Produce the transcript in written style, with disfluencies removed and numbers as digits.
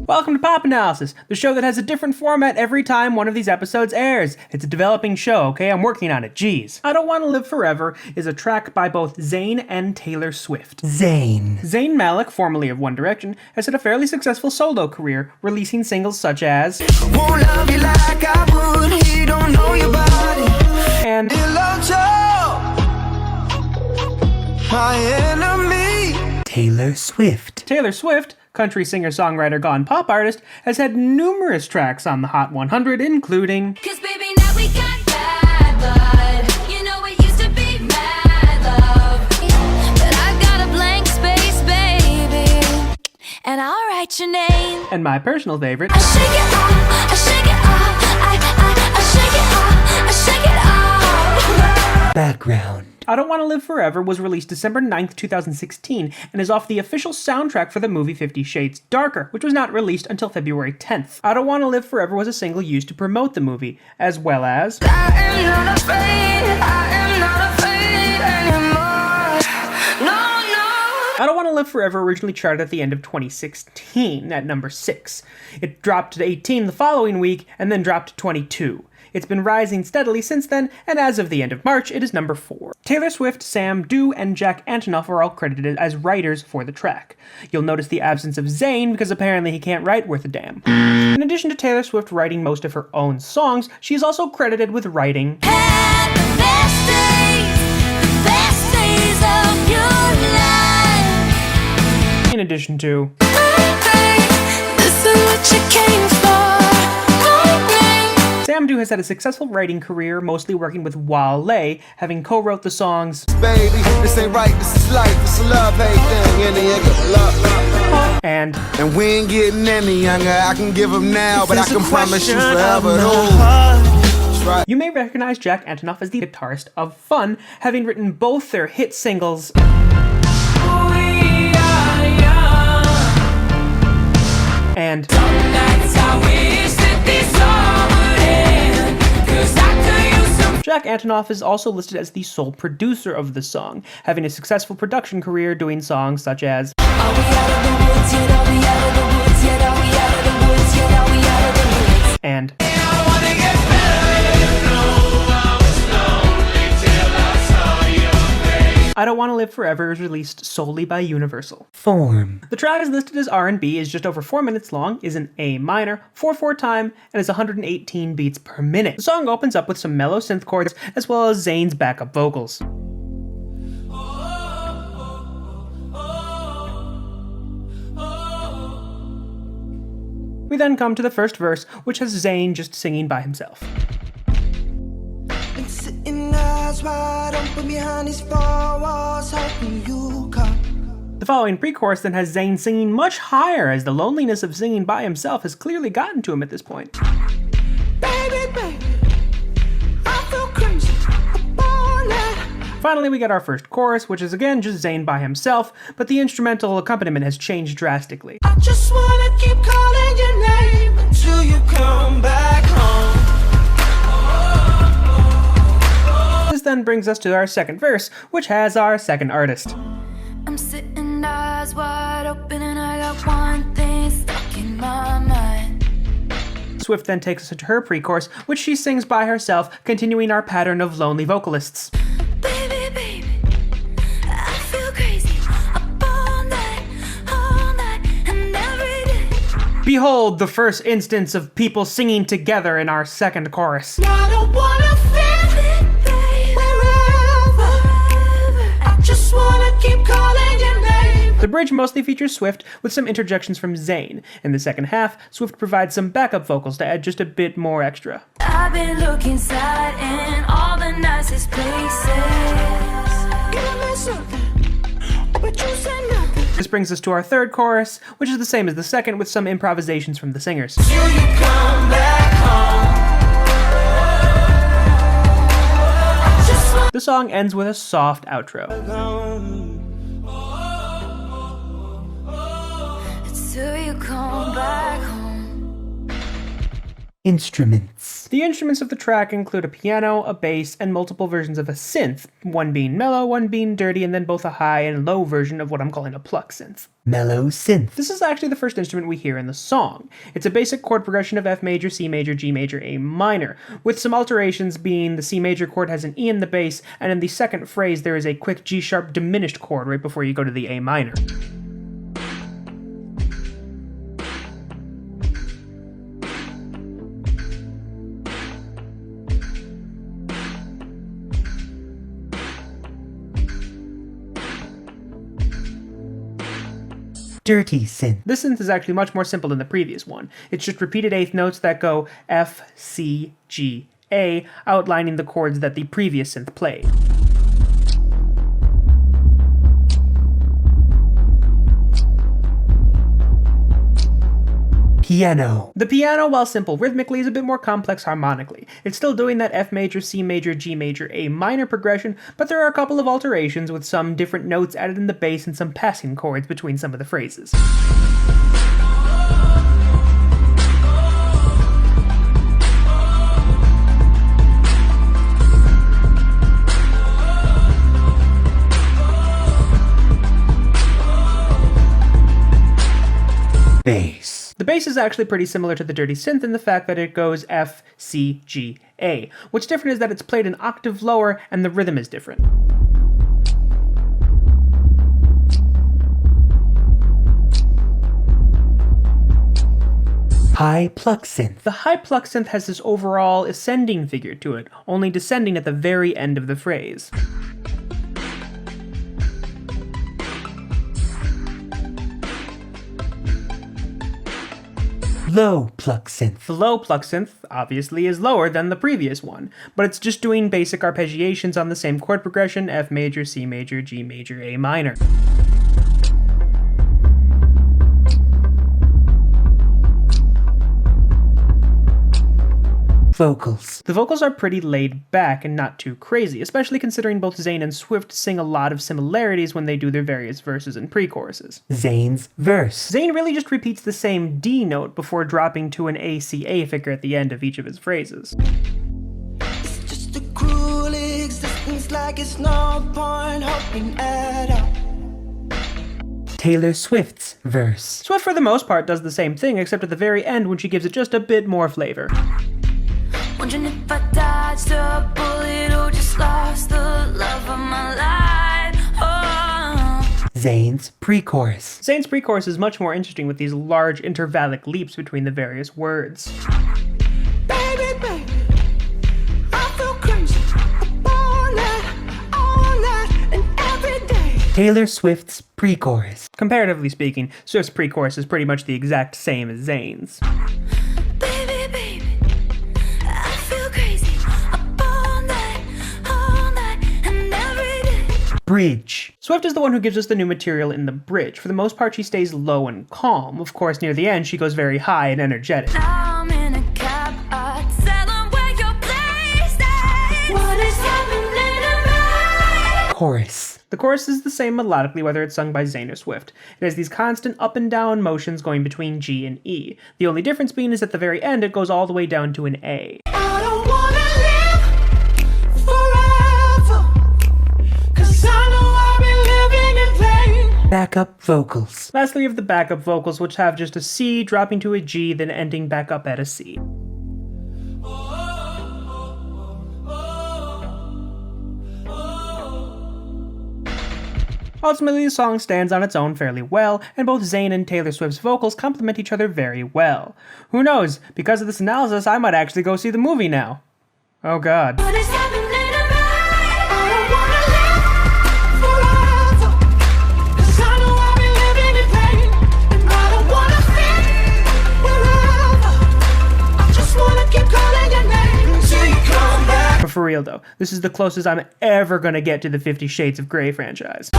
Welcome to Pop Analysis, the show that has a different format every time one of these episodes airs. It's a developing show, okay? I'm working on it, jeez. I Don't Want to Live Forever is a track by both Zayn and Taylor Swift. Zayn Malik, formerly of One Direction, has had a fairly successful solo career, releasing singles such as Won't Love You Like I Would, He Don't Know Your Body, and My Enemy. Taylor Swift, country singer-songwriter gone pop artist, has had numerous tracks on the Hot 100, including Cause baby now we got bad blood. You know it used to be mad love, but I got a blank space, baby, and I'll write your name. And my personal favorite, I shake it off, I shake it off, I shake it off, I shake it off. Background. I Don't Want to Live Forever was released December 9th, 2016, and is off the official soundtrack for the movie 50 Shades Darker, which was not released until February 10th. I Don't Want to Live Forever was a single used to promote the movie, as well as I am not afraid anymore. No. I Don't Want to Live Forever originally charted at the end of 2016 at number 6. It dropped to 18 the following week, and then dropped to 22. It's been rising steadily since then, and as of the end of March, it is number 4. Taylor Swift, Sam Dew, and Jack Antonoff are all credited as writers for the track. You'll notice the absence of Zayn because apparently he can't write worth a damn. In addition to Taylor Swift writing most of her own songs, she is also credited with writing the best days of your life. In addition to this is what you came for. Sam Dew has had a successful writing career, mostly working with Wale, having co-wrote the songs Baby, this ain't right, this is life, it's a love-hate thing, and we ain't getting any younger, I can give them now, but I can promise you forever. Right. You may recognize Jack Antonoff as the guitarist of Fun, having written both their hit singles and Jack Antonoff is also listed as the sole producer of the song, having a successful production career doing songs such as and I Don't Want to Live Forever is released solely by Universal. Form. The track is listed as R&B, is just over 4 minutes long, is an A minor, 4/4 time, and is 118 beats per minute. The song opens up with some mellow synth chords, as well as Zayn's backup vocals. We then come to the first verse, which has Zayn just singing by himself. The following pre-chorus then has Zayn singing much higher, as the loneliness of singing by himself has clearly gotten to him at this point. Baby, baby, I feel crazy. Finally, we get our first chorus, which is again just Zayn by himself, but the instrumental accompaniment has changed drastically. I just wanna keep calling your name until you come back home. This then brings us to our second verse, which has our second artist. I'm sitting eyes wide open and I got one thing stuck in my mind. Swift then takes us into her pre-chorus, which she sings by herself, continuing our pattern of lonely vocalists. Baby, baby, I feel crazy up all night and every day. Behold the first instance of people singing together in our second chorus. I don't wanna feel it. The bridge mostly features Swift, with some interjections from Zayn. In the second half, Swift provides some backup vocals to add just a bit more extra. I've been looking sad in all the nicest places. This brings us to our third chorus, which is the same as the second, with some improvisations from the singers. Till you come back home. The song ends with a soft outro. Till you come back home. Instruments. The instruments of the track include a piano, a bass, and multiple versions of a synth, one being mellow, one being dirty, and then both a high and low version of what I'm calling a pluck synth. Mellow synth. This is actually the first instrument we hear in the song. It's a basic chord progression of F major, C major, G major, A minor, with some alterations being the C major chord has an E in the bass, and in the second phrase there is a quick G sharp diminished chord right before you go to the A minor. Dirty synth. This synth is actually much more simple than the previous one. It's just repeated eighth notes that go F, C, G, A, outlining the chords that the previous synth played. Piano. The piano, while simple rhythmically, is a bit more complex harmonically. It's still doing that F major, C major, G major, A minor progression, but there are a couple of alterations with some different notes added in the bass and some passing chords between some of the phrases. Bass. The bass is actually pretty similar to the dirty synth in the fact that it goes F, C, G, A. What's different is that it's played an octave lower and the rhythm is different. High pluck synth. The high pluck synth has this overall ascending figure to it, only descending at the very end of the phrase. Low pluck synth. The low pluck synth, obviously, is lower than the previous one, but it's just doing basic arpeggiations on the same chord progression, F major, C major, G major, A minor. Vocals. The vocals are pretty laid back and not too crazy, especially considering both Zayn and Swift sing a lot of similarities when they do their various verses and pre-choruses. Zayn's verse. Zayn really just repeats the same D note before dropping to an ACA figure at the end of each of his phrases. It's just a cruel existence, like it's no point hoping at all. Taylor Swift's verse. Swift for the most part does the same thing, except at the very end when she gives it just a bit more flavor. Wondering if I dodged a bullet or just lost the love of my life. Oh. Zayn's pre-chorus. Zayn's pre-chorus is much more interesting with these large intervallic leaps between the various words. Baby, baby, I feel crazy all night and every day. Taylor Swift's pre-chorus. Comparatively speaking, Swift's pre-chorus is pretty much the exact same as Zayn's. Bridge. Swift is the one who gives us the new material in the bridge. For the most part, she stays low and calm. Of course, near the end, she goes very high and energetic. I'm in a cab, tell 'em where your place is. What is happening to me? Chorus. The chorus is the same melodically whether it's sung by Zayn or Swift. It has these constant up and down motions going between G and E. The only difference being is at the very end, it goes all the way down to an A. I don't wanna live forever. Backup vocals. Lastly, we have the backup vocals, which have just a C dropping to a G, then ending back up at a C. Ultimately, the song stands on its own fairly well, and both Zayn and Taylor Swift's vocals complement each other very well. Who knows, because of this analysis, I might actually go see the movie now. Oh god. For real though, this is the closest I'm ever gonna get to the 50 Shades of Grey franchise.